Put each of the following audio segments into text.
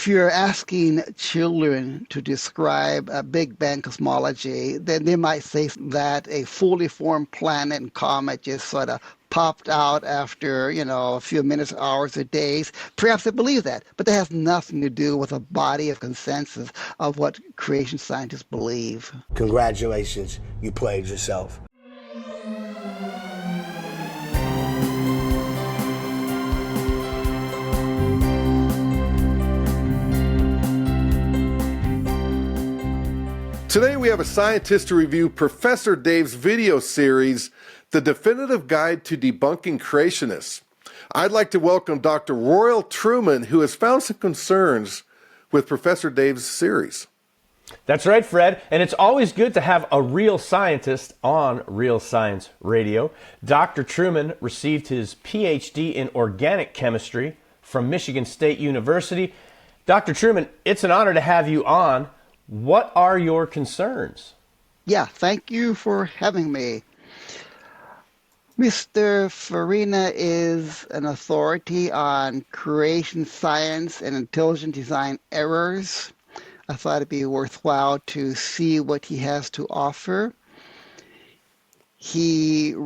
if you're asking children to describe a Big Bang cosmology, then they might say that a fully formed planet and comet just sort of popped out after, a few minutes, hours, or days. Perhaps they believe that, but that has nothing to do with a body of consensus of what creation scientists believe. Congratulations, you played yourself. Today we have a scientist to review Professor Dave's video series, The Definitive Guide to Debunking Creationists. I'd like to welcome Dr. Royal Truman, who has found some concerns with Professor Dave's series. That's right, Fred, and it's always good to have a real scientist on Real Science Radio. Dr. Truman received his PhD in organic chemistry from Michigan State University. Dr. Truman, it's an honor to have you on. What are your concerns? Yeah, thank you for having me. Mr. Farina is an authority on creation science and intelligent design errors. I thought it'd be worthwhile to see what he has to offer. He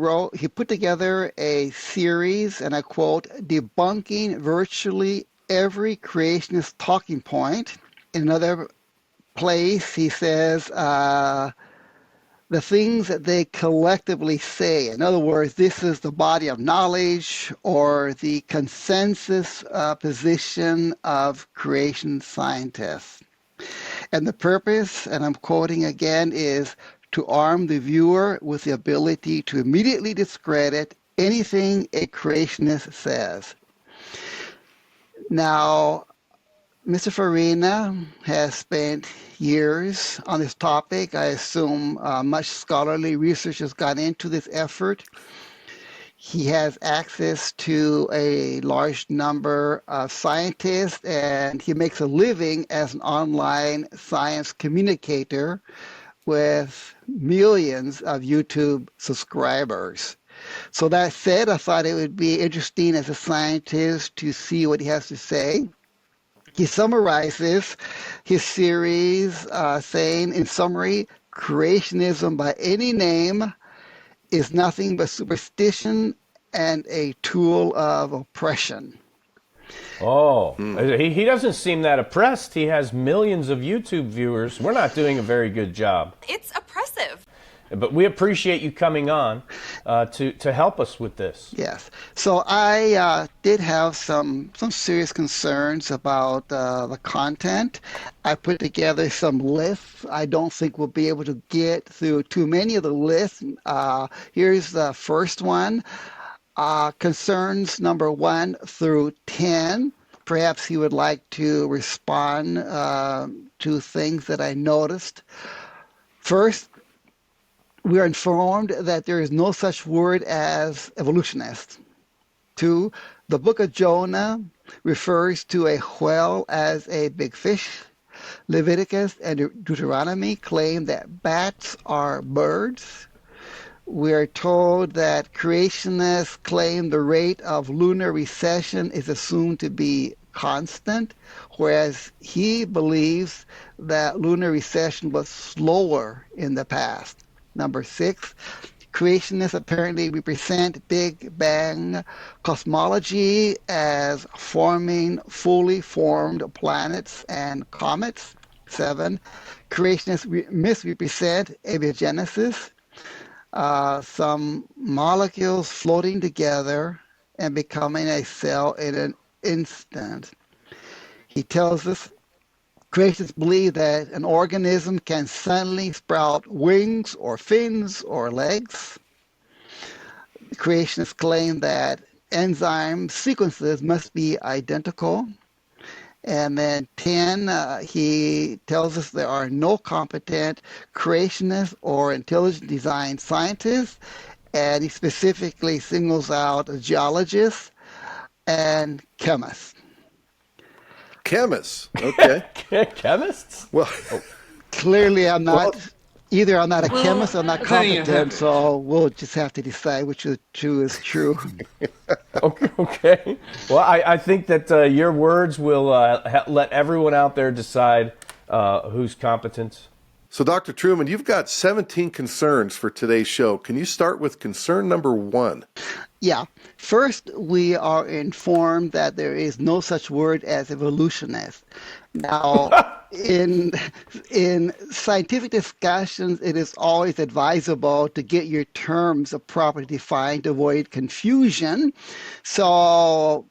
put together a series, and I quote, debunking virtually every creationist talking point. In another place, he says, the things that they collectively say. In other words, this is the body of knowledge or the consensus position of creation scientists. And the purpose, and I'm quoting again, is to arm the viewer with the ability to immediately discredit anything a creationist says. Now, Mr. Farina has spent years on this topic. I assume much scholarly research has gone into this effort. He has access to a large number of scientists, and he makes a living as an online science communicator with millions of YouTube subscribers. So that said, I thought it would be interesting as a scientist to see what he has to say. He summarizes his series saying, in summary, creationism by any name is nothing but superstition and a tool of oppression. Oh, he doesn't seem that oppressed. He has millions of YouTube viewers. We're not doing a very good job. It's oppressive. But we appreciate you coming on to help us with this. Yes. So I did have some serious concerns about the content. I put together some lists. I don't think we'll be able to get through too many of the lists. Here's the first one. Concerns number 1 through 10. Perhaps he would like to respond to things that I noticed. First, we are informed that there is no such word as evolutionist. 2, the book of Jonah refers to a whale as a big fish. Leviticus and Deuteronomy claim that bats are birds. We are told that creationists claim the rate of lunar recession is assumed to be constant, whereas he believes that lunar recession was slower in the past. Number 6, creationists apparently represent Big Bang cosmology as forming fully formed planets and comets. 7, creationists misrepresent abiogenesis, some molecules floating together and becoming a cell in an instant. He tells us creationists believe that an organism can suddenly sprout wings or fins or legs. Creationists claim that enzyme sequences must be identical. And then 10, he tells us there are no competent creationists or intelligent design scientists, and he specifically singles out geologists and chemists. Chemists, okay. Chemists? Well, Clearly I'm not Either I'm not a Well, chemist or I'm not that ain't gonna competent, happen. so we'll just have to decide which is true is true. Okay. Okay. Well, I think that your words will let everyone out there decide who's competent. So, Dr. Truman, you've got 17 concerns for today's show. Can you start with concern number 1? Yeah. First, we are informed that there is no such word as evolutionist. Now, in in scientific discussions, it is always advisable to get your terms properly defined to avoid confusion. So,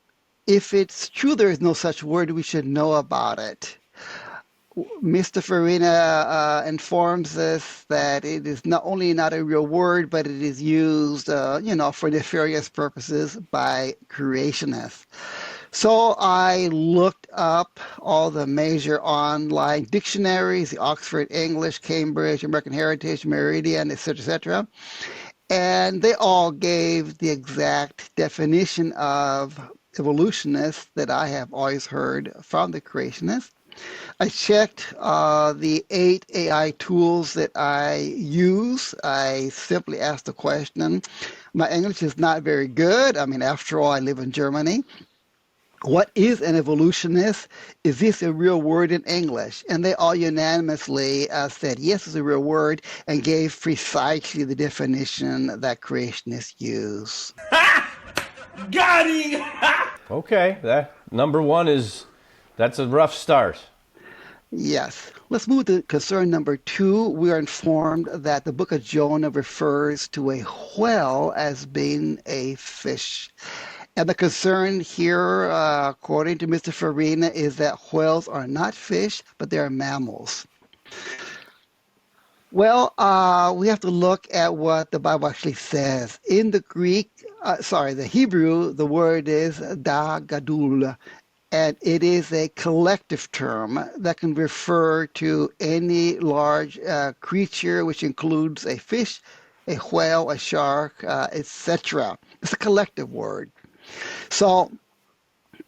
if it's true there is no such word, we should know about it. Mr. Farina informs us that it is not only not a real word, but it is used, for nefarious purposes by creationists. So I looked up all the major online dictionaries, the Oxford English, Cambridge, American Heritage, Meridian, etc., etc., and they all gave the exact definition of evolutionists that I have always heard from the creationists. I checked the 8 AI tools that I use. I simply asked the question. My English is not very good. I mean, after all, I live in Germany. What is an evolutionist? Is this a real word in English? And they all unanimously said yes, it's a real word, and gave precisely the definition that creationists use. Got him! Okay. That number 1 that's a rough start. Yes. Let's move to concern number 2. We are informed that the book of Jonah refers to a whale as being a fish. And the concern here, according to Mr. Farina, is that whales are not fish, but they are mammals. Well, we have to look at what the Bible actually says. In the the Hebrew, the word is da gadul, and it is a collective term that can refer to any large creature, which includes a fish, a whale, a shark, etc. It's a collective word. So,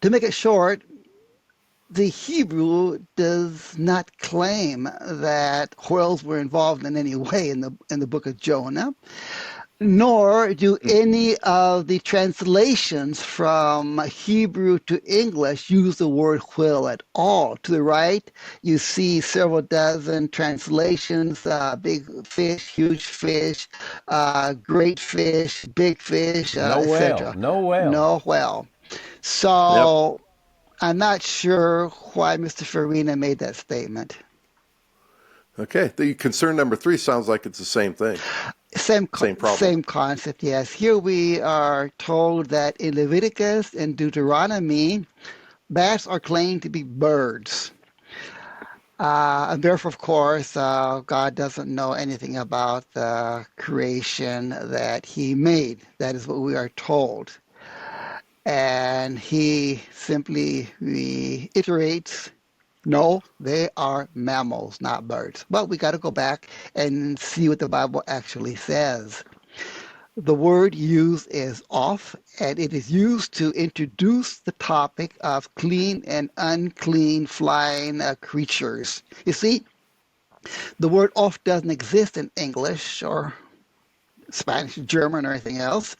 to make it short, the Hebrew does not claim that whales were involved in any way in the book of Jonah, nor do any of the translations from Hebrew to English use the word whale at all. To the right, you see several dozen translations: big fish, huge fish, great fish, big fish, No whale. etc. No whale. No whale. Yep. So I'm not sure why Mr. Farina made that statement. Okay. The concern number 3 sounds like it's the same thing. Same problem. Same concept, yes. Here we are told that in Leviticus and Deuteronomy, bats are claimed to be birds. And therefore, of course, God doesn't know anything about the creation that he made. That is what we are told. And he simply reiterates, no, they are mammals, not birds. But we got to go back and see what the Bible actually says. The word used is off, and it is used to introduce the topic of clean and unclean flying creatures. You see, the word off doesn't exist in English or Spanish, German, or anything else.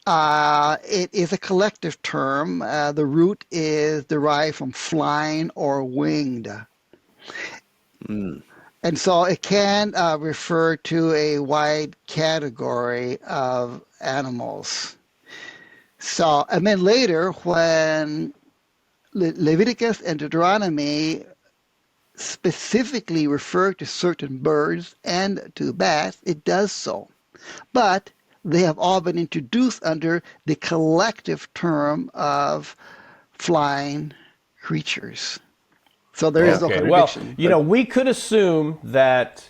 It is a collective term. The root is derived from flying or winged. And so it can refer to a wide category of animals. So, and then later, when Leviticus and Deuteronomy specifically refer to certain birds and to bats, it does so. But they have all been introduced under the collective term of flying creatures. So there is no contradiction. Well, we could assume that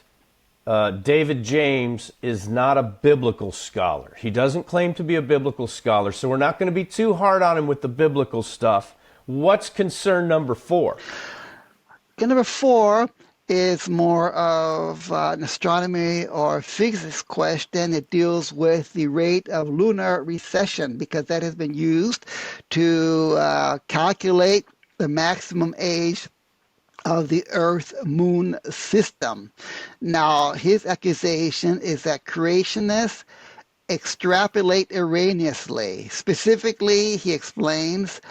David James is not a biblical scholar. He doesn't claim to be a biblical scholar, so we're not going to be too hard on him with the biblical stuff. What's concern number 4? Number 4 is more of an astronomy or physics question. It deals with the rate of lunar recession, because that has been used to calculate the maximum age of the Earth-Moon system. Now, his accusation is that creationists extrapolate erroneously. Specifically, he explains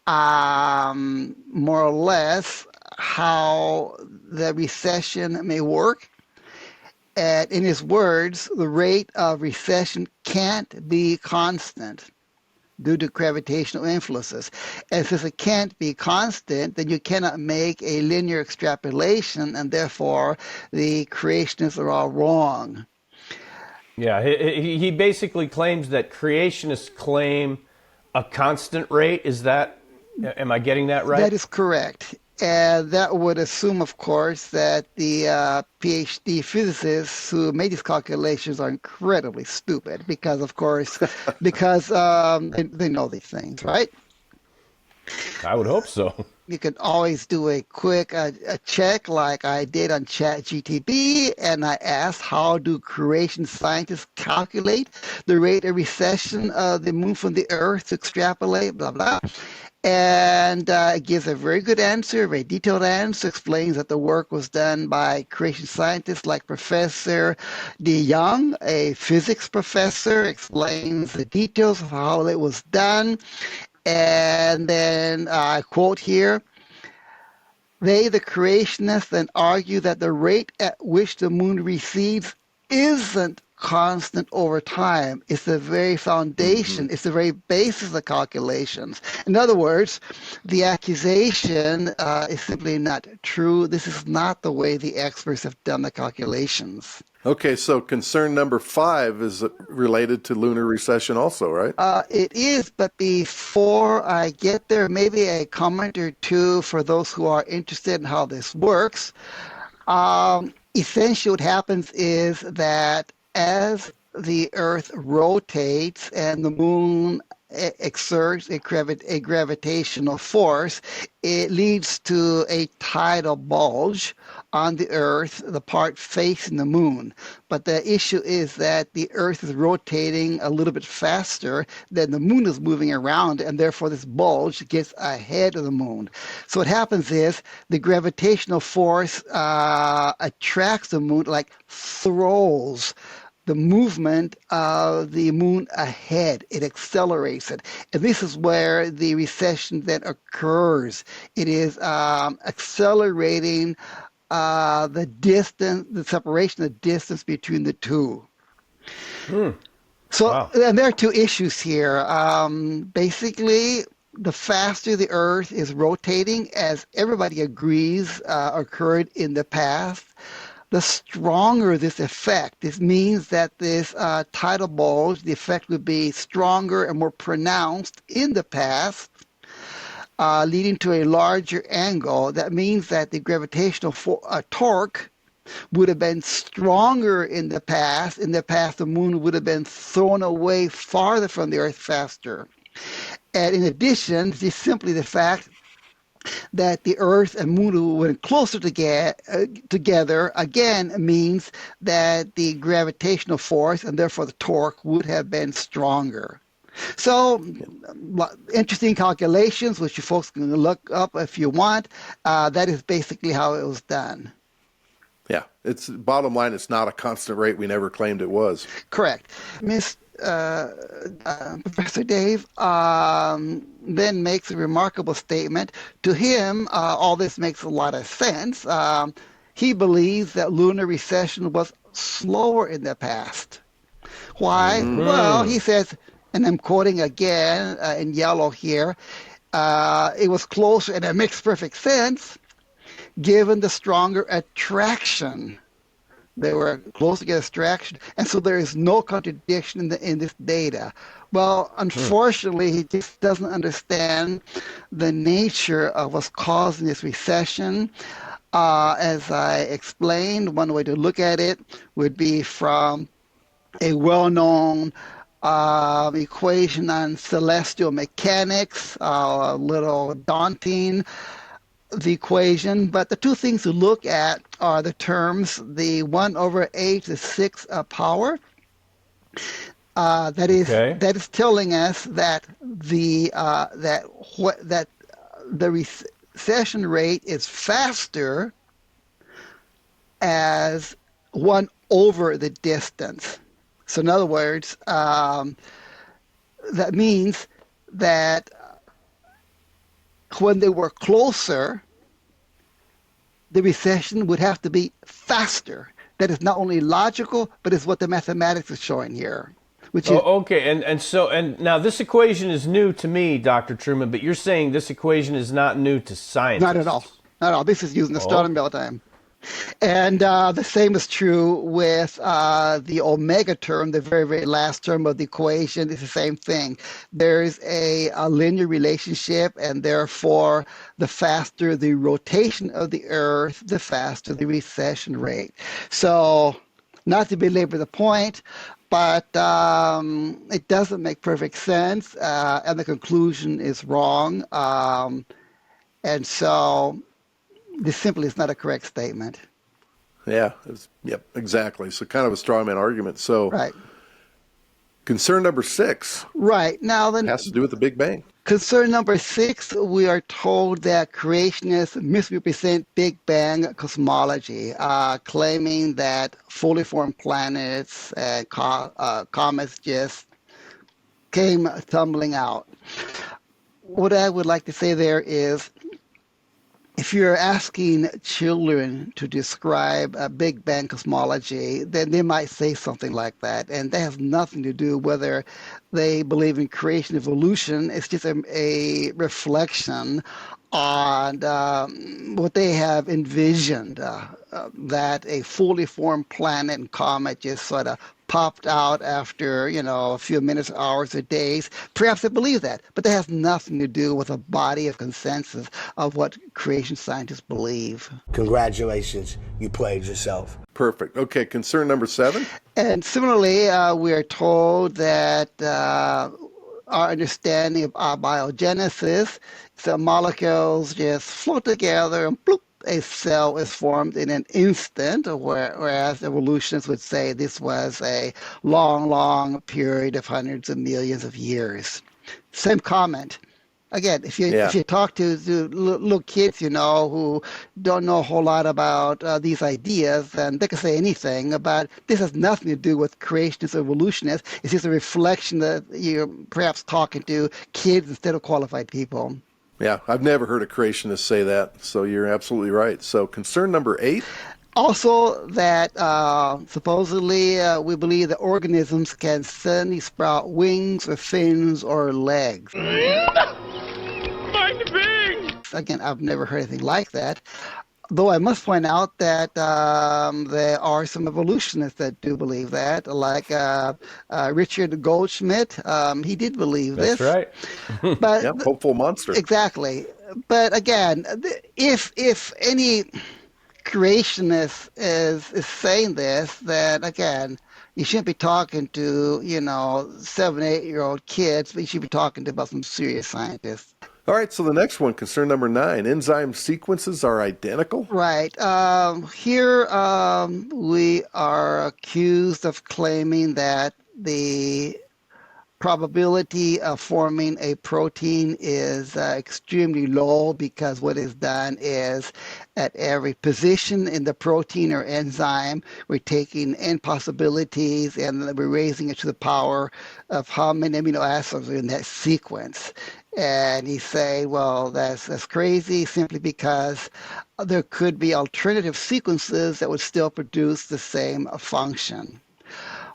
more or less how the recession may work. And in his words, the rate of recession can't be constant due to gravitational influences. And since it can't be constant, then you cannot make a linear extrapolation, and therefore the creationists are all wrong. Yeah, he basically claims that creationists claim a constant rate. Am I getting that right? That is correct. And that would assume, of course, that the PhD physicists who made these calculations are incredibly stupid because, of course, because they know these things, right? I would hope so. You can always do a quick a check like I did on ChatGTP, and I asked how do creation scientists calculate the rate of recession of the moon from the Earth to extrapolate, blah, blah. And it gives a very good answer, a very detailed answer, explains that the work was done by creation scientists like Professor De Young, a physics professor, explains the details of how it was done. And then I quote here, they, the creationists, then argue that the rate at which the moon recedes isn't constant over time. It's the very foundation, it's the very basis of calculations. In other words, the accusation is simply not true. This is not the way the experts have done the calculations. Okay, so concern number 5 is related to lunar recession also, right? It is, but before I get there, maybe a comment or two for those who are interested in how this works. Essentially, what happens is that as the Earth rotates and the moon exerts a gravitational force, it leads to a tidal bulge on the Earth, the part facing the moon. But the issue is that the Earth is rotating a little bit faster than the moon is moving around, and therefore this bulge gets ahead of the moon. So what happens is the gravitational force attracts the moon, like throws the movement of the moon ahead. It accelerates it. And this is where the recession then occurs. It is accelerating the distance, the separation, the distance between the two. So, Wow. and there are two issues here. Basically, the faster the Earth is rotating, as everybody agrees occurred in the past, the stronger this effect. This means that this tidal bulge, the effect would be stronger and more pronounced in the past, leading to a larger angle. That means that the gravitational torque would have been stronger in the past. In the past, the moon would have been thrown away farther from the Earth faster. And in addition, just simply the fact that the Earth and Moon went closer together again means that the gravitational force and therefore the torque would have been stronger. So, interesting calculations, which you folks can look up if you want. That is basically how it was done. Yeah, it's bottom line, it's not a constant rate. We never claimed it was. Correct. Professor Dave then makes a remarkable statement. To him, all this makes a lot of sense. He believes that lunar recession was slower in the past. Why? Well, he says, and I'm quoting again in yellow here, it was closer, and it makes perfect sense, given the stronger attraction. They were close to get attraction, and so there is no contradiction in this data. Well, unfortunately, he just doesn't understand the nature of what's causing this recession. As I explained, one way to look at it would be from a well-known equation on celestial mechanics, a little daunting, the equation, but the two things to look at are the terms, the 1 over 8 to the 6th power. That is telling us that the recession rate is faster as 1 over the distance. So in other words, that means that when they were closer, the recession would have to be faster. That is not only logical, but it's what the mathematics is showing here. Which is Okay, and now this equation is new to me, Dr. Truman, but you're saying this equation is not new to not at all. scientists. Not at all. This is using the Oh, starting bell time. And the same is true with the omega term, the very, very last term of the equation. It's the same thing. There's a linear relationship, and therefore, the faster the rotation of the Earth, the faster the recession rate. So, not to belabor the point, but it doesn't make perfect sense, and the conclusion is wrong. And so, this simply is not a correct statement. Yeah. Yep. Exactly. So kind of a straw man argument. So Right. concern number 6 Right. Now, then, has to do with the Big Bang. concern number 6, we are told that creationists misrepresent Big Bang cosmology, claiming that fully formed planets and comets just came tumbling out. What I would like to say there is, if you're asking children to describe a Big Bang cosmology, then they might say something like that. And that has nothing to do whether they believe in creation, evolution. It's just a reflection on what they have envisioned, that a fully formed planet and comet just sort of popped out after, a few minutes, hours, or days. Perhaps they believe that, but that has nothing to do with a body of consensus of what creation scientists believe. Congratulations, you played yourself. Perfect. Okay. Concern number 7. And similarly, we are told that our understanding of abiogenesis is that molecules just float together and bloop, a cell is formed in an instant, whereas evolutionists would say this was a long, long period of hundreds of millions of years. Same comment. Again, if you talk to little kids, who don't know a whole lot about these ideas, then they can say anything. But this has nothing to do with creationists or evolutionists. It's just a reflection that you're perhaps talking to kids instead of qualified people. Yeah, I've never heard a creationist say that, so you're absolutely right. So concern number 8. Also, that supposedly we believe that organisms can suddenly sprout wings or fins or legs. Again, I've never heard anything like that. Though I must point out that there are some evolutionists that do believe that, like Richard Goldschmidt. He did believe this. that's right. But Yep, hopeful monster. exactly. But again, if any creationist is saying this, then again, you shouldn't be talking to 7, 8-year-old kids, but you should be talking about some serious scientists. All right, so the next one, concern number 9, enzyme sequences are identical? Right. Here we are accused of claiming that the probability of forming a protein is extremely low, because what is done is at every position in the protein or enzyme, we're taking n possibilities and we're raising it to the power of how many amino acids are in that sequence. And he say, well, that's crazy, simply because there could be alternative sequences that would still produce the same function.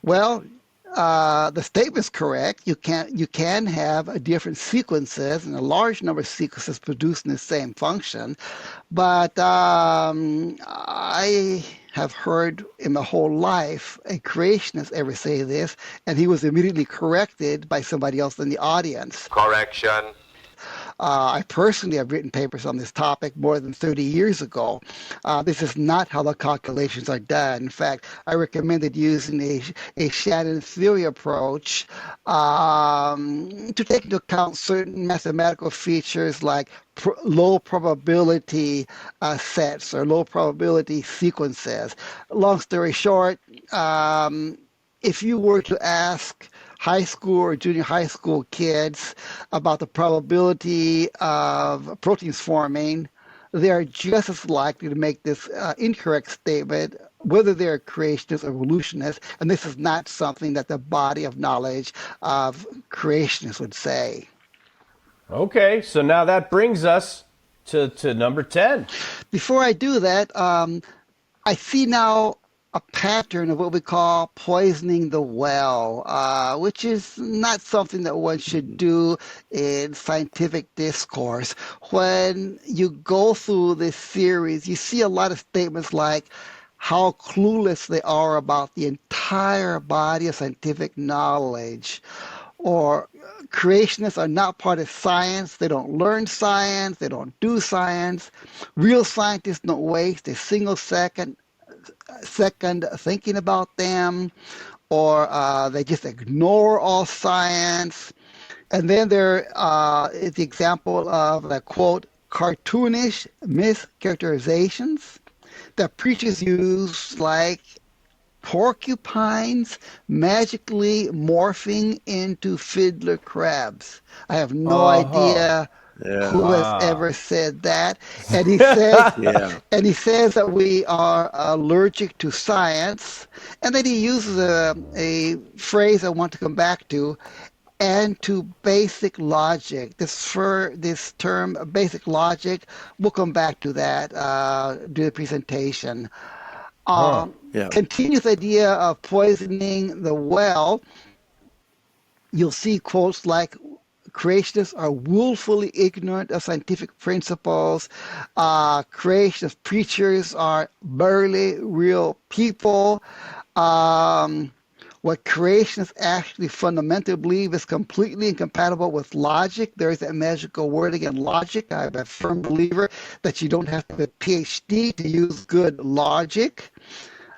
Well, the statement is correct. You can have different sequences and a large number of sequences producing the same function, but I have heard in my whole life a creationist ever say this, and he was immediately corrected by somebody else in the audience. Correction. I personally have written papers on this topic more than 30 years ago. This is not how the calculations are done. In fact, I recommended using a Shannon theory approach to take into account certain mathematical features like low probability sets or low probability sequences. Long story short, if you were to ask high school or junior high school kids about the probability of proteins forming, they are just as likely to make this incorrect statement, whether they're creationists or evolutionists. And this is not something that the body of knowledge of creationists would say. Okay, so now that brings us to number 10. Before I do that, I see now a pattern of what we call poisoning the well, which is not something that one should do in scientific discourse. When you go through this series, you see a lot of statements like how clueless they are about the entire body of scientific knowledge, or creationists are not part of science. They don't learn science. They don't do science. Real scientists don't waste a single second thinking about them, or they just ignore all science. And then there is the example of the quote, cartoonish mischaracterizations that preachers use, like porcupines magically morphing into fiddler crabs. I have no Uh-huh. idea Yeah. who has Wow. ever said that. And he says, Yeah. and he says that we are allergic to science. And then he uses a phrase I want to come back to, and to basic logic. This term, basic logic, we'll come back to that during the presentation. Huh. Yeah. Continuous idea of poisoning the well. You'll see quotes like, creationists are willfully ignorant of scientific principles. Creationist preachers are barely real people. Um, what creationists actually fundamentally believe is completely incompatible with logic. There is that magical word again, logic. I'm a firm believer that you don't have to have a PhD to use good logic.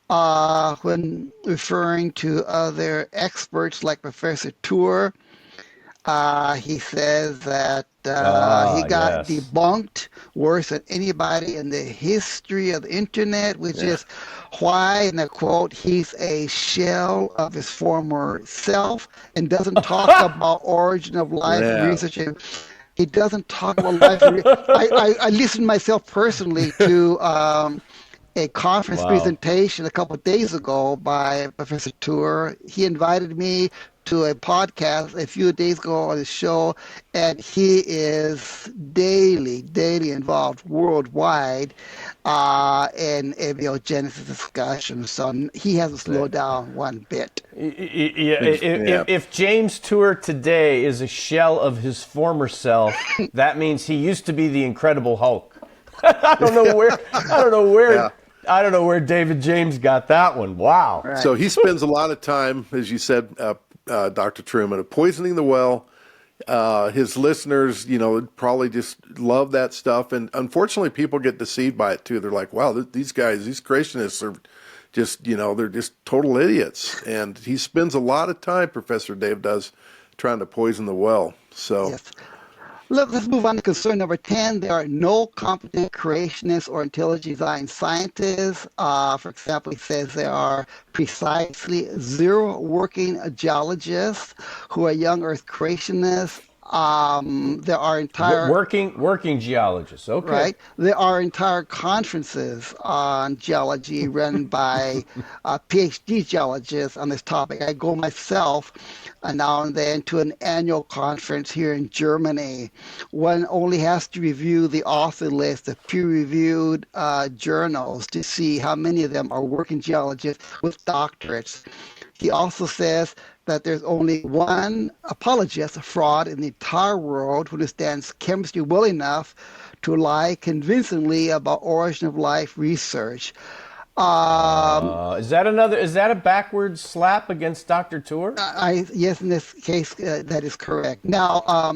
When referring to other experts like Professor Tour, he says that he Ah, got yes. debunked worse than anybody in the history of the internet, which Yeah. is why, in a quote, he's a shell of his former self and doesn't talk about origin of life Yeah. research. He doesn't talk about life. I listened myself personally to a conference Wow. presentation a couple of days ago by Professor Tour. He invited me to a podcast a few days ago on his show, and he is daily involved worldwide in abiogenesis discussions. So he hasn't slowed down one bit. Yeah, Yeah. if James Tour today is a shell of his former self, that means he used to be the Incredible Hulk. I don't know where. I don't know where. Yeah. I don't know where David James got that one. Wow. Right. So he spends a lot of time, as you said, Dr. Truman, of poisoning the well. His listeners, probably just love that stuff. And unfortunately, people get deceived by it too. They're like, wow, these guys, these creationists are just, they're just total idiots. And he spends a lot of time, Professor Dave does, trying to poison the well. So, Yes. Let's move on to concern number 10. There are no competent creationists or intelligent design scientists. For example, he says there are precisely 0 working geologists who are young Earth creationists. There are entire Working geologists. Okay. Right? There are entire conferences on geology run by PhD geologists on this topic. I go myself now and then to an annual conference here in Germany. One only has to review the author list of peer-reviewed journals to see how many of them are working geologists with doctorates. He also says that there's only one apologist of fraud in the entire world who understands chemistry well enough to lie convincingly about origin of life research. Is that a backwards slap against Dr. Tour? Yes, in this case, that is correct. Now,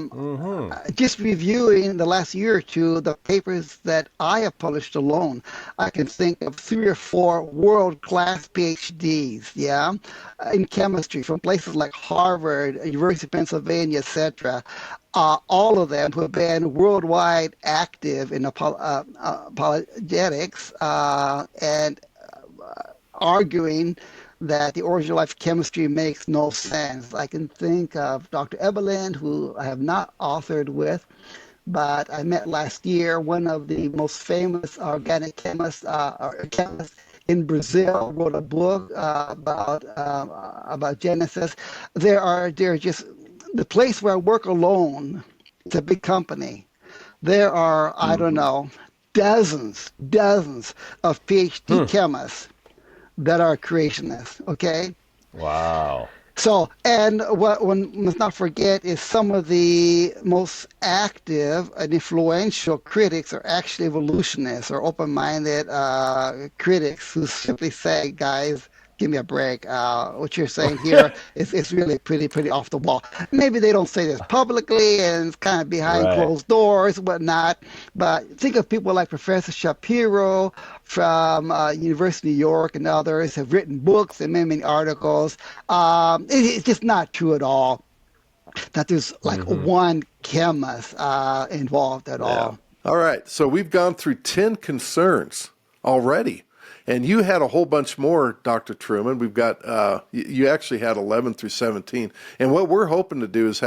just reviewing the last year or two, the papers that I have published alone, I can think of 3 or 4 world-class PhDs, yeah, in chemistry from places like Harvard, University of Pennsylvania, etc. All of them who have been worldwide active in apologetics and arguing that the origin of life chemistry makes no sense. I can think of Dr. Ebeland, who I have not authored with, but I met last year one of the most famous organic chemists in Brazil. Wrote a book about Genesis. They're just the place where I work alone. It's a big company. There are, I don't Mm-hmm. know, dozens of PhD chemists that are creationists. Okay, Wow. so, and what one must not forget is some of the most active and influential critics are actually evolutionists or open-minded critics who simply say, guys, give me a break. What you're saying here is really pretty off the wall. Maybe they don't say this publicly and it's kind of behind Right. closed doors, whatnot. But think of people like Professor Shapiro from University of New York and others have written books and many articles. It's just not true at all that there's like Mm-hmm. one chemist involved at Yeah. all. All right. So we've gone through 10 concerns already. And you had a whole bunch more, Dr. Truman. We've got, you actually had 11 through 17. And what we're hoping to do is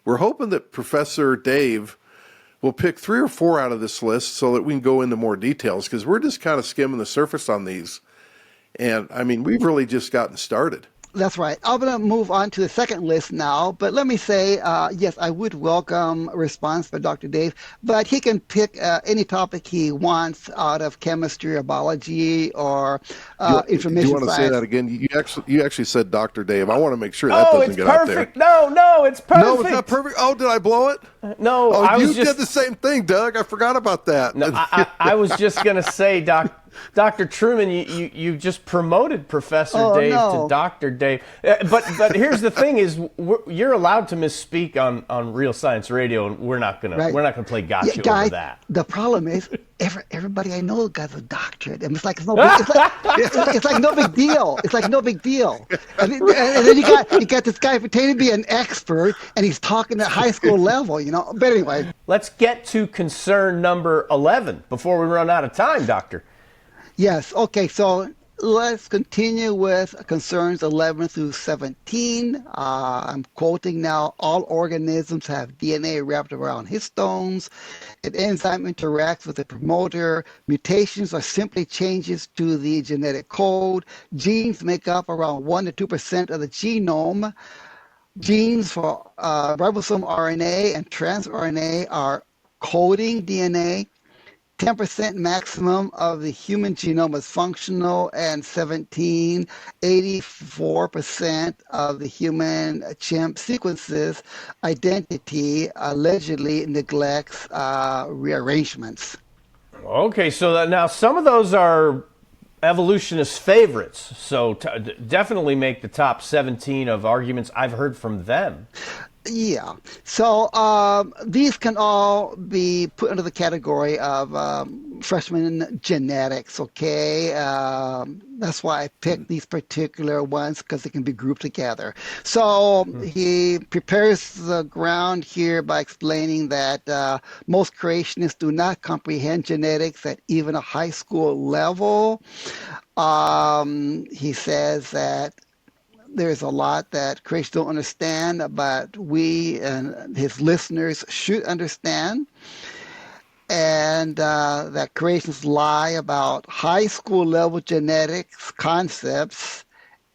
we're hoping that Professor Dave will pick 3 or 4 out of this list so that we can go into more details, because we're just kind of skimming the surface on these. And I mean, we've really just gotten started. That's right. I'm going to move on to the second list now, but let me say, yes, I would welcome a response from Dr. Dave, but he can pick any topic he wants out of chemistry or biology or Do you information want to say science. that again? You actually said Dr. Dave. I want to make sure that Oh, doesn't it's get out there. perfect. No, it's perfect. No, it's not perfect. Oh, did I blow it? No, Oh, I you was just did the same thing, Doug. I forgot about that. No, I was just going to say, Dr. Truman, you just promoted Professor Oh, Dave no. to Dr. Dave. But here's the thing: is you're allowed to misspeak on Real Science Radio, and we're not gonna Right. play gotcha Yeah, guys, over that. the problem is everybody I know got a doctorate, and it's no big, it's like no big deal. It's like no big deal. And then you got this guy pretending to be an expert, and he's talking at high school level, you know. But anyway, Let's get to concern number 11 before we run out of time, Doctor. yes, okay. So let's continue with concerns 11 through 17. I'm quoting now: all organisms have DNA wrapped around histones. An enzyme interacts with a promoter. Mutations are simply changes to the genetic code. Genes make up around 1 to 2% of the genome. Genes for ribosome RNA and trans RNA are coding DNA. 10% maximum of the human genome is functional, and 84% of the human chimp sequences identity allegedly neglects rearrangements. Okay, so now some of those are evolutionist favorites, so definitely make the top 17 of arguments I've heard from them. Yeah. So these can all be put under the category of freshman genetics, okay? That's why I picked these particular ones, because they can be grouped together. So he prepares the ground here by explaining that most creationists do not comprehend genetics at even a high school level. He says that there's a lot that creationists don't understand, but we and his listeners should understand. And that creationists lie about high school level genetics concepts,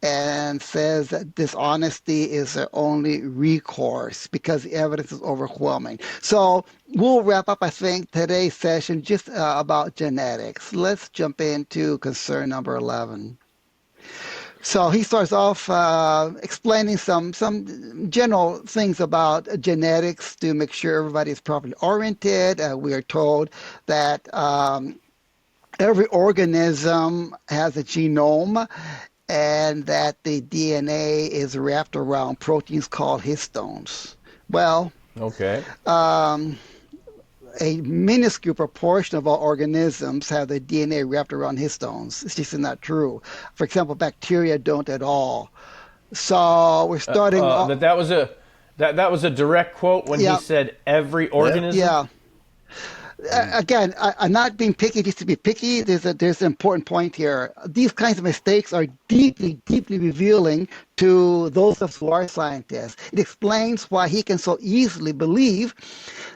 and says that dishonesty is their only recourse because the evidence is overwhelming. So we'll wrap up, I think, today's session just about genetics. Let's jump into concern number 11. So he starts off explaining some general things about genetics to make sure everybody is properly oriented. We are told that every organism has a genome, and that the DNA is wrapped around proteins called histones. Well, Okay. a minuscule proportion of all organisms have the DNA wrapped around histones. It's just not true. For example, bacteria don't at all. So we're starting. That was a direct quote when Yeah. he said every organism. Yeah. Again, I'm not being picky just to be picky. There's an important point here. These kinds of mistakes are deeply, deeply revealing to those of us who are scientists. It explains why he can so easily believe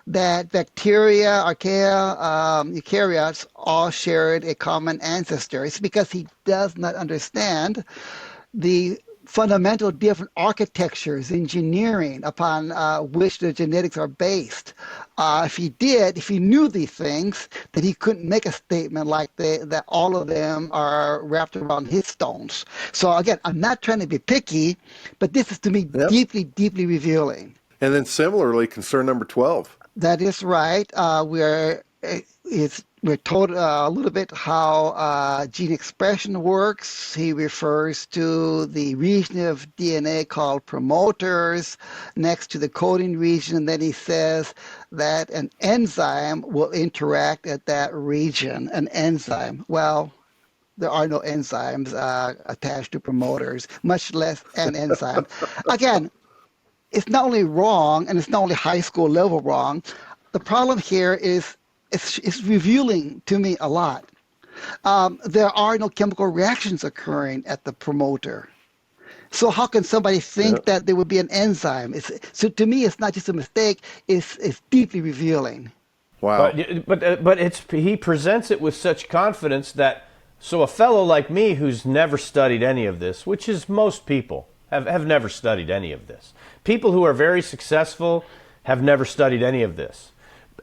that bacteria, archaea, eukaryotes all shared a common ancestor. It's because he does not understand the fundamental different architectures, engineering upon which the genetics are based. If he knew these things, then he couldn't make a statement like that all of them are wrapped around his stones. So again, I'm not trying to be picky, but this is to me Yep. deeply, deeply revealing. And then similarly, concern number 12. That is right. We're told a little bit how gene expression works. He refers to the region of DNA called promoters next to the coding region, and then he says that an enzyme will interact at that region. An enzyme. Well, there are no enzymes attached to promoters, much less an enzyme. Again, it's not only wrong, and it's not only high school level wrong. The problem here is it's revealing to me a lot. There are no chemical reactions occurring at the promoter. So how can somebody think that there would be an enzyme? So to me, it's not just a mistake. It's deeply revealing. Wow. But he presents it with such confidence that so a fellow like me who's never studied any of this, which is most people have never studied any of this. People who are very successful have never studied any of this.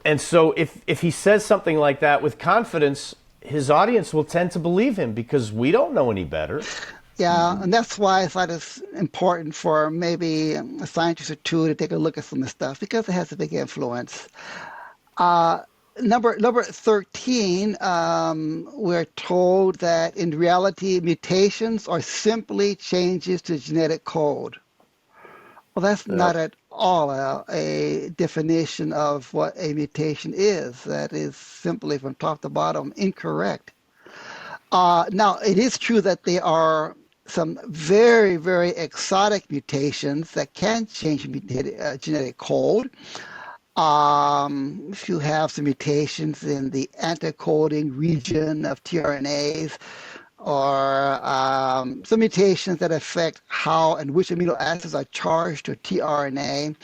And so if he says something like that with confidence, his audience will tend to believe him because we don't know any better. Yeah, and that's why I thought it's important for maybe a scientist or two to take a look at some of this stuff because it has a big influence. Number 13, we're told that in reality, mutations are simply changes to genetic code. Well, that's not at all a definition of what a mutation is. That is simply from top to bottom incorrect. Now, it is true that there are some very, very exotic mutations that can change genetic code. If you have some mutations in the anti-coding region of tRNAs, or some mutations that affect how and which amino acids are charged to tRNA.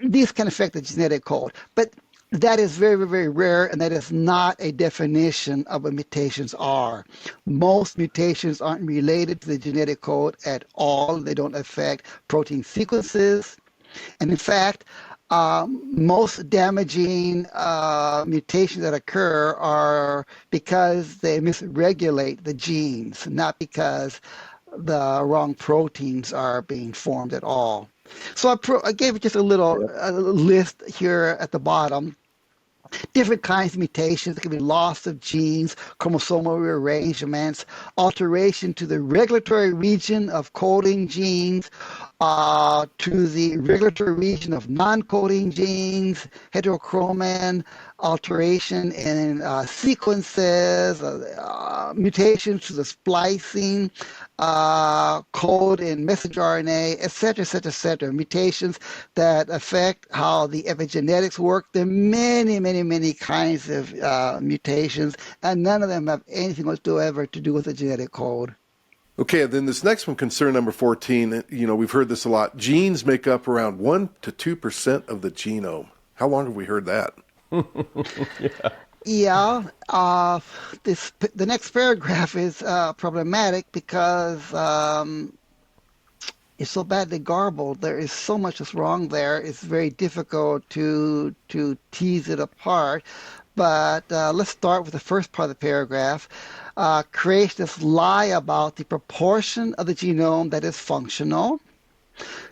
These can affect the genetic code, but that is very, very rare, and that is not a definition of what mutations are. Most mutations aren't related to the genetic code at all. They don't affect protein sequences. And in fact, most damaging mutations that occur are because they misregulate the genes, not because the wrong proteins are being formed at all. So I gave just a little list here at the bottom. Different kinds of mutations. It can be loss of genes, chromosomal rearrangements, alteration to the regulatory region of coding genes, to the regulatory region of non-coding genes, heterochroman, alteration in sequences, mutations to the splicing, code in messenger RNA, etc., etc., etc. Mutations that affect how the epigenetics work. There are many, many, many kinds of mutations, and none of them have anything whatsoever to do with the genetic code. Okay, then this next one, concern number 14, we've heard this a lot. Genes make up around 1 to 2% of the genome. How long have we heard that? Yeah, the next paragraph is problematic because it's so badly garbled. There is so much that's wrong there. It's very difficult to tease it apart. But let's start with the first part of the paragraph. Creationists lie about the proportion of the genome that is functional.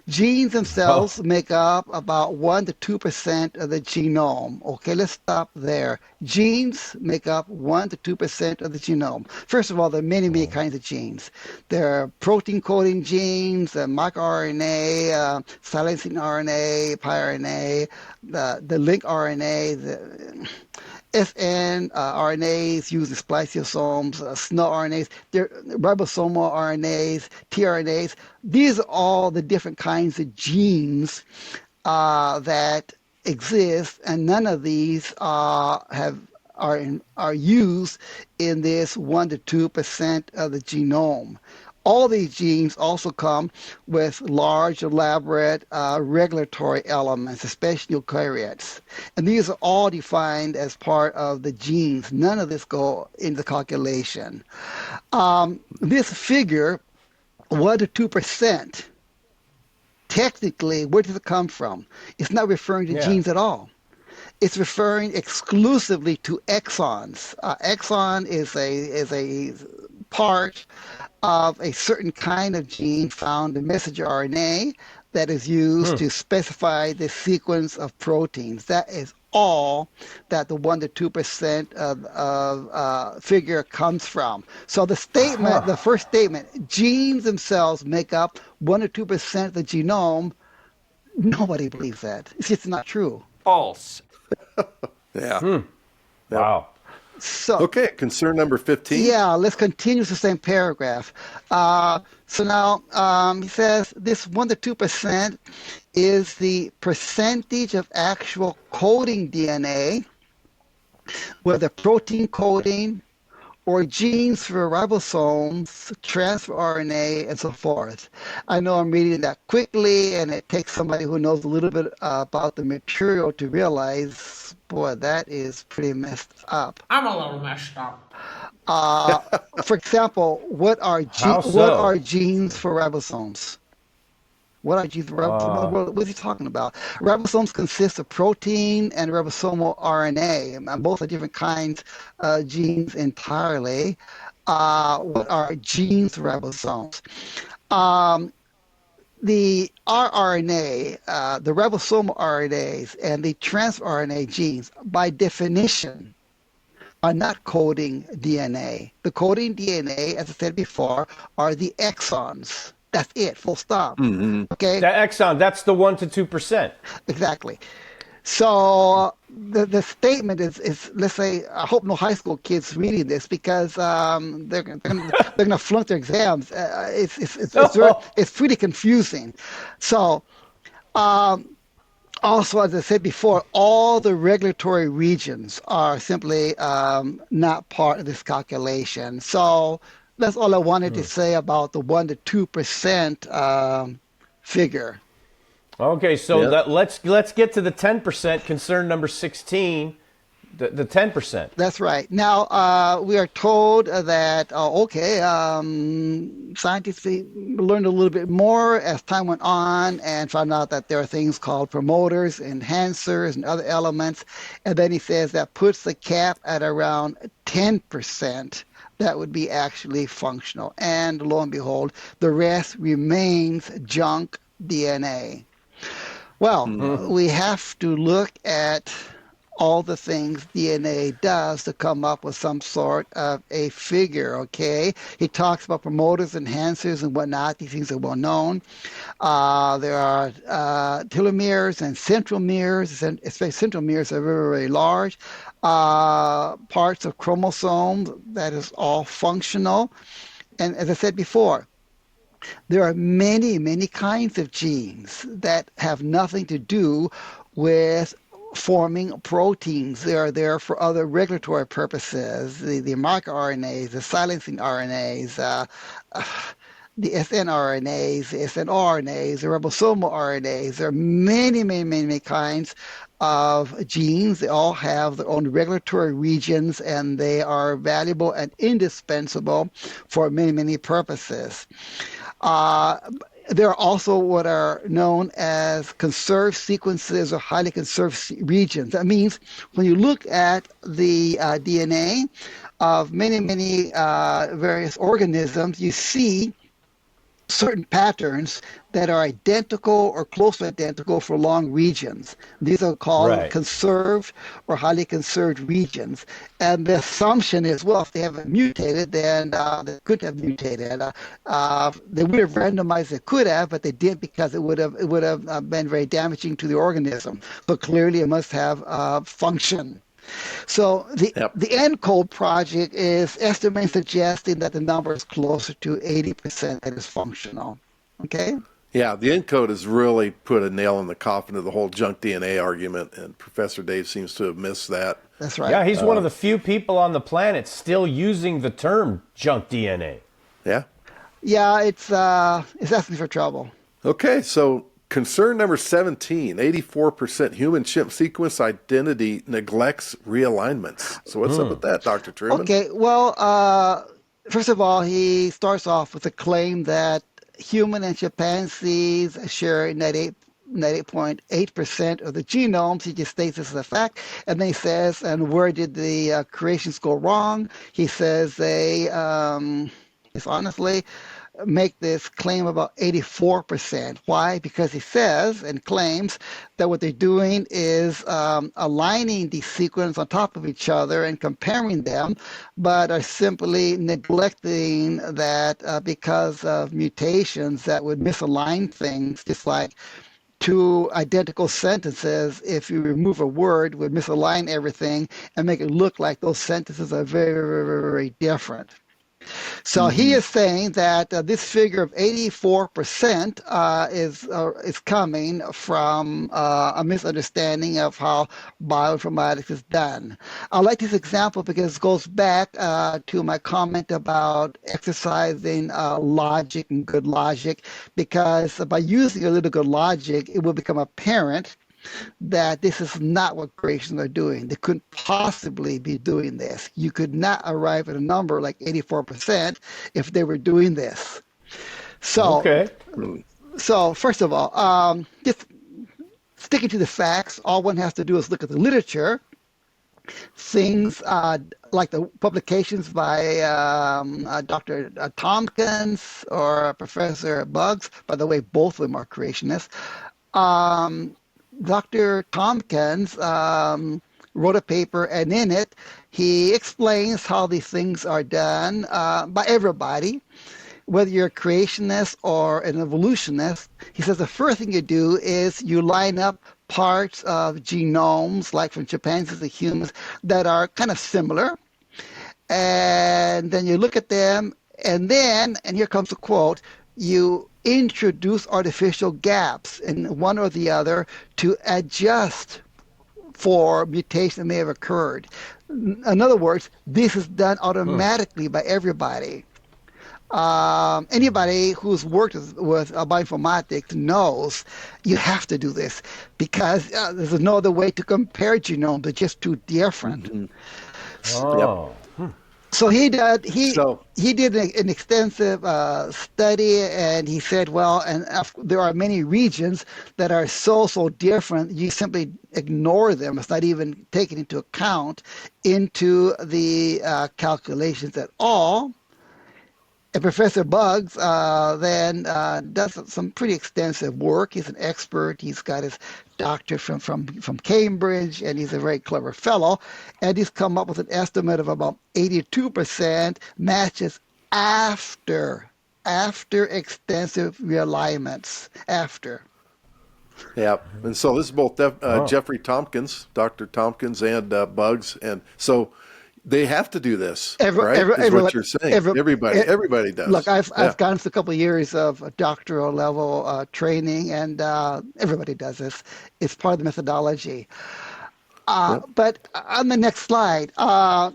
Genes themselves make up about 1 to 2% of the genome. Okay, let's stop there. Genes make up 1 to 2% of the genome. First of all, there are many, many kinds of genes. There are protein coding genes, microRNA, silencing RNA, piRNA, the link RNA, SN RNAs used in spliceosomes, SNO RNAs, ribosomal RNAs, tRNAs. These are all the different kinds of genes that exist, and none of these are used in this 1 to 2% of the genome. All these genes also come with large, elaborate regulatory elements, especially eukaryotes. And these are all defined as part of the genes. None of this go into calculation. This figure, 1 to 2%, technically, where does it come from? It's not referring to genes at all. It's referring exclusively to exons. Exon is a part of a certain kind of gene found in messenger RNA that is used to specify the sequence of proteins. That is all that the 1 to 2% of figure comes from. So the statement, the first statement, genes themselves make up 1 to 2% of the genome. Nobody believes that. It's just not true. False. Yeah. Wow. So, Okay, concern number 15. yeah, let's continue with the same paragraph. So now he says this 1 to 2% is the percentage of actual coding DNA, whether protein coding or genes for ribosomes, transfer RNA, and so forth. I know I'm reading that quickly, and it takes somebody who knows a little bit about the material to realize, boy, that is pretty messed up. I'm a little messed up. For example, what are How what so? are genes for ribosomes? What are genes for ribosomes? What is he talking about? Ribosomes consist of protein and ribosomal RNA. Both are different kinds of genes entirely. What are genes for ribosomes? The rRNA, the ribosomal RNAs, and the transRNA genes, by definition, are not coding DNA. The coding DNA, as I said before, are the exons. That's it, full stop. Okay? That exon, that's the 1 to 2%. Exactly. So the statement is, let's say, I hope no high school kids reading this because they're gonna flunk their exams. It's pretty confusing. So also, as I said before, all the regulatory regions are simply not part of this calculation. So that's all I wanted to say about the 1 to 2% figure. Okay, so let's get to the 10%, concern number 16, the 10%. That's right. Now, we are told that, scientists learned a little bit more as time went on and found out that there are things called promoters, enhancers, and other elements. And then he says that puts the cap at around 10%. That would be actually functional. And lo and behold, the rest remains junk DNA. Well, we have to look at all the things DNA does to come up with some sort of a figure, okay? He talks about promoters, enhancers, and whatnot. These things are well known. There are telomeres and centromeres, and especially centromeres are very, very large. Parts of chromosomes, that is all functional. And as I said before, there are many, many kinds of genes that have nothing to do with forming proteins. They are there for other regulatory purposes. The marker RNAs, the silencing RNAs, the snRNAs, the snRNAs, the ribosomal RNAs. There are many, many, many, many kinds of genes. They all have their own regulatory regions, and they are valuable and indispensable for many, many purposes. There are also what are known as conserved sequences or highly conserved regions. That means when you look at the DNA of many, many various organisms, you see certain patterns that are identical or close to identical for long regions. These are called conserved or highly conserved regions. And the assumption is, well, if they haven't mutated, then they could have mutated. They would have randomized, they could have, but they didn't because it would have been very damaging to the organism. So clearly it must have function. So the ENCODE project is estimating, suggesting that the number is closer to 80% that is functional. Okay? Yeah, the encode has really put a nail in the coffin of the whole junk DNA argument, and Professor Dave seems to have missed that. That's right. Yeah, he's one of the few people on the planet still using the term junk DNA. Yeah. Yeah, it's asking for trouble. Okay, so concern number 17, 84% human-chimp sequence identity neglects realignments. So what's up with that, Dr. Truman? Okay, well, first of all, he starts off with a claim that human and chimpanzees share 98.8% of the genomes. He just states this as a fact. And then he says, and where did the creations go wrong? He says they, honestly, make this claim about 84%. Why? Because he says and claims that what they're doing is aligning these sequences on top of each other and comparing them, but are simply neglecting that because of mutations that would misalign things, just like two identical sentences, if you remove a word, would misalign everything and make it look like those sentences are very, very, very, very different. So he is saying that this figure of 84% is coming from a misunderstanding of how bioinformatics is done. I like this example because it goes back to my comment about exercising logic and good logic, because by using a little good logic, it will become apparent that this is not what creations are doing. They couldn't possibly be doing this. You could not arrive at a number like 84% if they were doing this. So, Okay. so first of all, just sticking to the facts, all one has to do is look at the literature. Things like the publications by Dr. Tompkins or Professor Bugs, by the way, both of them are creationists. Dr. Tompkins wrote a paper, and in it, he explains how these things are done by everybody, whether you're a creationist or an evolutionist. He says the first thing you do is you line up parts of genomes, like from chimpanzees to humans, that are kind of similar. And then you look at them, and then, and here comes the quote, you introduce artificial gaps in one or the other to adjust for mutation that may have occurred. In other words, this is done automatically by everybody. Anybody who's worked with bioinformatics knows you have to do this because there's no other way to compare genomes. They're just too different. Oh. So he did an extensive study, and he said, well, and there are many regions that are so different, you simply ignore them. It's not even taken into account into the calculations at all. And Professor Bugs then does some pretty extensive work. He's an expert. He's got his doctorate from Cambridge, and he's a very clever fellow. And he's come up with an estimate of about 82% matches after extensive realignments. After. Yeah, and so this is both Jeffrey Tompkins, Dr. Tompkins, and Bugs, and so they have to do this, right? Is what you're saying. Everybody does. Look, I've gone through a couple of years of doctoral level training, and everybody does this. It's part of the methodology. But on the next slide, I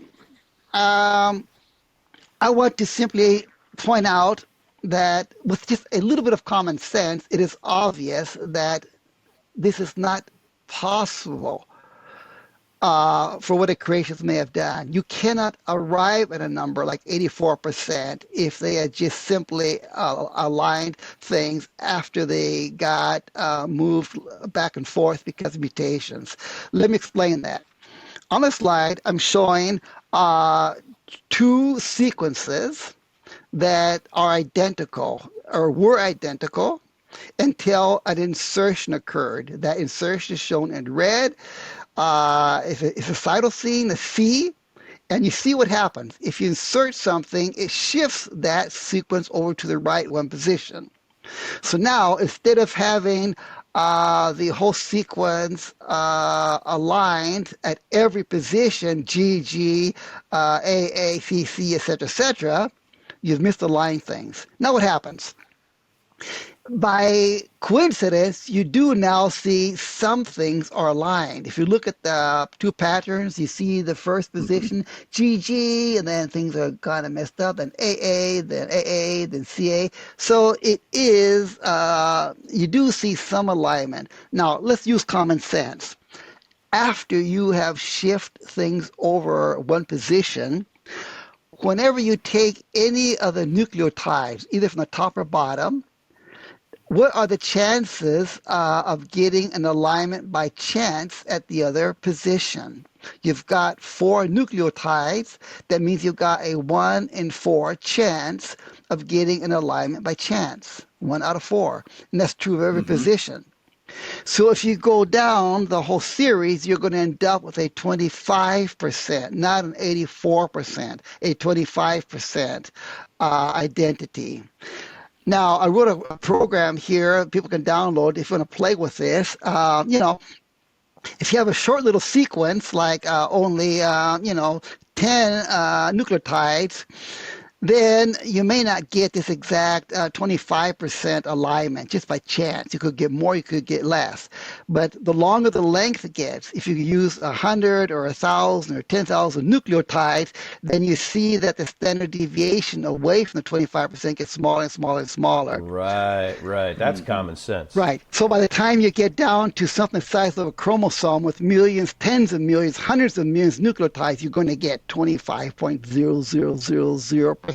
want to simply point out that with just a little bit of common sense, it is obvious that this is not possible. For what a creationist may have done. You cannot arrive at a number like 84% if they had just simply aligned things after they got moved back and forth because of mutations. Let me explain that. On the slide, I'm showing two sequences that are identical or were identical until an insertion occurred. That insertion is shown in red. It's a cytosine, a C, and you see what happens. If you insert something, it shifts that sequence over to the right one position. So now, instead of having the whole sequence aligned at every position, GG, AA, CC, etc., you've misaligned things. Now what happens? By coincidence, you do now see some things are aligned. If you look at the two patterns, you see the first position, GG, and then things are kind of messed up, then AA, then CA. So it is, you do see some alignment. Now, let's use common sense. After you have shift things over one position, whenever you take any of the nucleotides, either from the top or bottom, what are the chances of getting an alignment by chance at the other position? You've got 4 nucleotides. That means you've got a 1 in 4 chance of getting an alignment by chance. 1 out of 4. And that's true of every position. So if you go down the whole series, you're going to end up with a 25%, not an 84%, a 25% identity. Now, I wrote a program here people can download if you want to play with this. If you have a short little sequence like only, 10 nucleotides, then you may not get this exact 25% alignment just by chance. You could get more, you could get less. But the longer the length gets, if you use 100 or 1,000 or 10,000 nucleotides, then you see that the standard deviation away from the 25% gets smaller and smaller and smaller. Right. That's common sense. Right. So by the time you get down to something the size of a chromosome with millions, tens of millions, hundreds of millions of nucleotides, you're going to get 25.0000%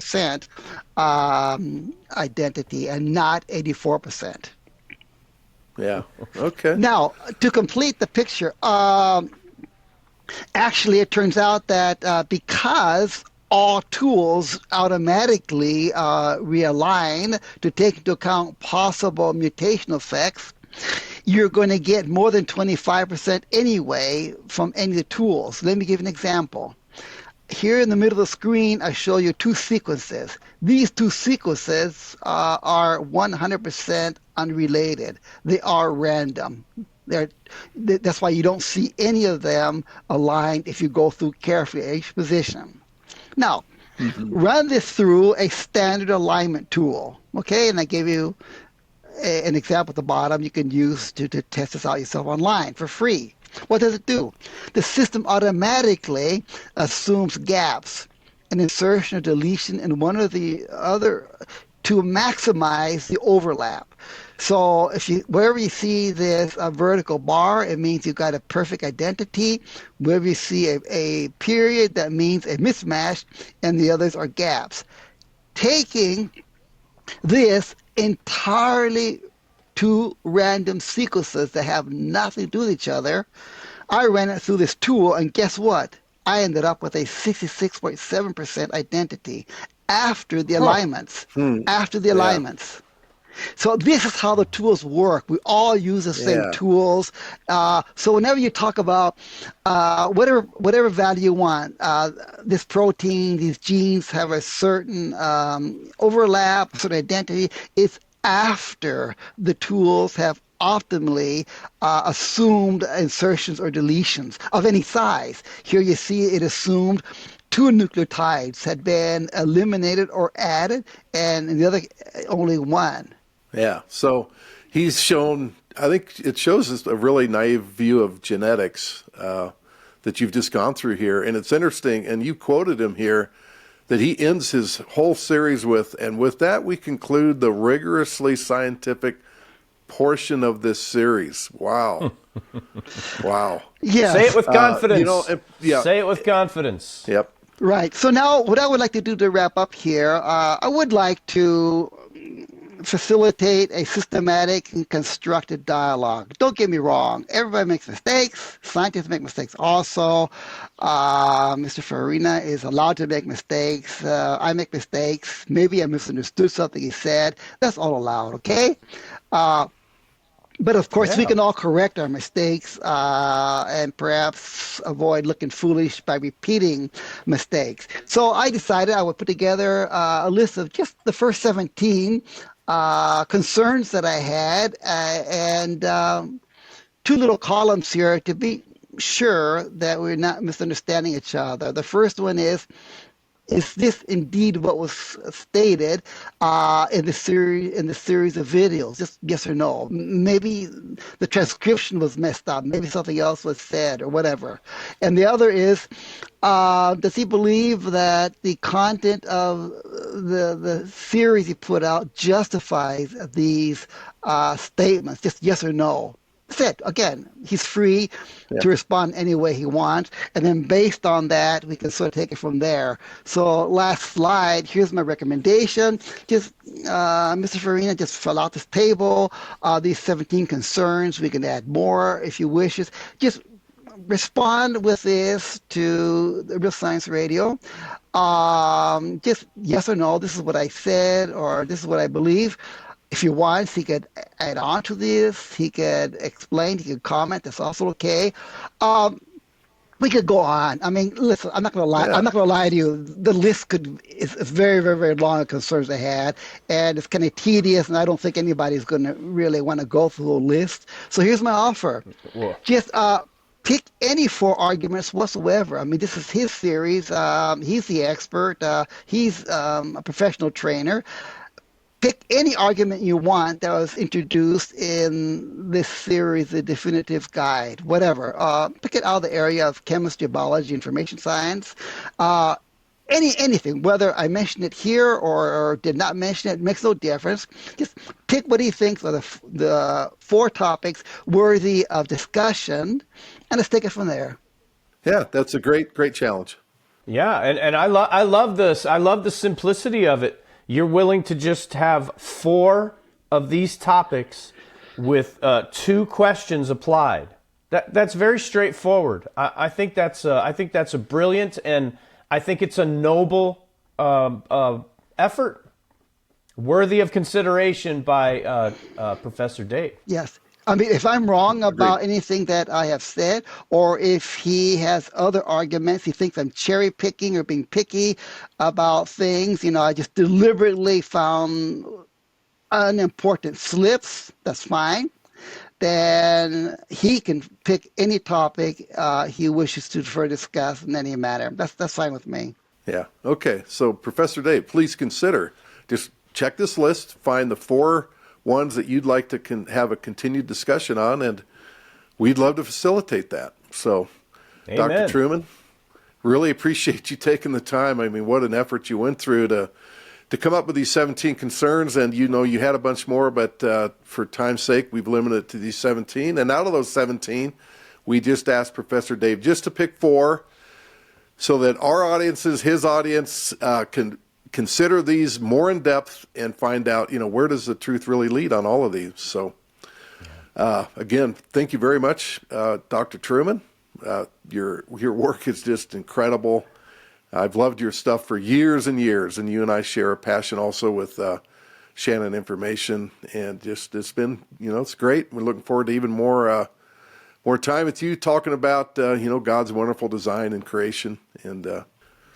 identity and not 84%. Yeah. Okay. Now, to complete the picture, actually, it turns out that because all tools automatically realign to take into account possible mutation effects, you're going to get more than 25% anyway from any of the tools. Let me give an example. Here in the middle of the screen, I show you 2 sequences. These 2 sequences are 100% unrelated. They are random. That's why you don't see any of them aligned if you go through carefully each position. Now, run this through a standard alignment tool, okay? And I gave you an example at the bottom you can use to test this out yourself online for free. What does it do? The system automatically assumes gaps, an insertion or deletion in one or the other to maximize the overlap. So wherever you see this vertical bar, it means you've got a perfect identity. Wherever you see a period, that means a mismatch, and the others are gaps. Taking this entirely 2 random sequences that have nothing to do with each other, I ran it through this tool, and guess what? I ended up with a 66.7% identity after the alignments. After the alignments. So this is how the tools work. We all use the same tools. So whenever you talk about whatever value you want, this protein, these genes have a certain overlap, certain identity, it's after the tools have optimally assumed insertions or deletions of any size. Here you see it assumed 2 nucleotides had been eliminated or added, and in the other, only 1. Yeah. So he's shown, I think it shows us a really naive view of genetics that you've just gone through here. And it's interesting, and you quoted him here, that he ends his whole series with, and with that we conclude the rigorously scientific portion of this series. Wow. Wow. Yeah. Say it with confidence. Yeah. Say it with confidence. Yep. Right. So now what I would like to do to wrap up here, I would like to facilitate a systematic and constructed dialogue. Don't get me wrong. Everybody makes mistakes. Scientists make mistakes also. Mr. Farina is allowed to make mistakes. I make mistakes. Maybe I misunderstood something he said. That's all allowed, okay? But of course, we can all correct our mistakes and perhaps avoid looking foolish by repeating mistakes. So I decided I would put together a list of just the first 17 concerns that I had and 2 little columns here to be sure that we're not misunderstanding each other. The first one is Is this indeed what was stated in the series of videos? Just yes or no. Maybe the transcription was messed up. Maybe something else was said or whatever. And the other is, does he believe that the content of the series he put out justifies these statements? Just yes or no. That's it. Again, he's free to respond any way he wants. And then based on that, we can sort of take it from there. So last slide, here's my recommendation. Just, Mr. Farina, just fill out this table. These 17 concerns, we can add more if you wish. Just respond with this to the Real Science Radio. Just yes or no, this is what I said, or this is what I believe. If he wants, he could add on to this. He could explain. He could comment. That's also okay. We could go on. I mean, listen, I'm not going to lie. I'm not going to lie to you. The list is very, very, very long of concerns I had, and it's kind of tedious, and I don't think anybody's going to really want to go through the list. So here's my offer. Whoa. Just pick any 4 arguments whatsoever. I mean, this is his series. He's the expert. He's a professional trainer. Pick any argument you want that was introduced in this series, the definitive guide, whatever. Pick it out of the area of chemistry, biology, information science. Anything, whether I mentioned it here or did not mention it, makes no difference. Just pick what he thinks are the 4 topics worthy of discussion, and let's take it from there. Yeah, that's a great challenge. Yeah, and I love this. I love the simplicity of it. You're willing to just have 4 of these topics with 2 questions applied. That's very straightforward. I think that's a brilliant, and I think it's a noble effort, worthy of consideration by Professor Dave. Yes. I mean, if I'm wrong about anything that I have said, or if he has other arguments, he thinks I'm cherry picking or being picky about things, I just deliberately found unimportant slips, that's fine. Then he can pick any topic he wishes to further discuss in any matter. That's fine with me. Yeah. Okay. So, Professor Dave, please consider, just check this list, find the 4 ones that you'd like to have a continued discussion on, and we'd love to facilitate that. So, Amen. Dr. Truman, really appreciate you taking the time. I mean, what an effort you went through to come up with these 17 concerns, and you had a bunch more, but for time's sake, we've limited it to these 17. And out of those 17, we just asked Professor Dave just to pick 4 so that our audiences, his audience, can consider these more in depth and find out, where does the truth really lead on all of these. So, again, thank you very much, Dr. Truman. Your work is just incredible. I've loved your stuff for years and years, and you and I share a passion also with Shannon Information, and just it's been, it's great. We're looking forward to even more time with you talking about, God's wonderful design and creation. And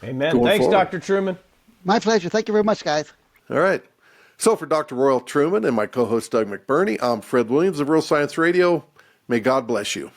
Amen. Thanks, forward. Dr. Truman. My pleasure. Thank you very much, guys. All right. So for Dr. Royal Truman and my co-host Doug McBurney, I'm Fred Williams of Real Science Radio. May God bless you.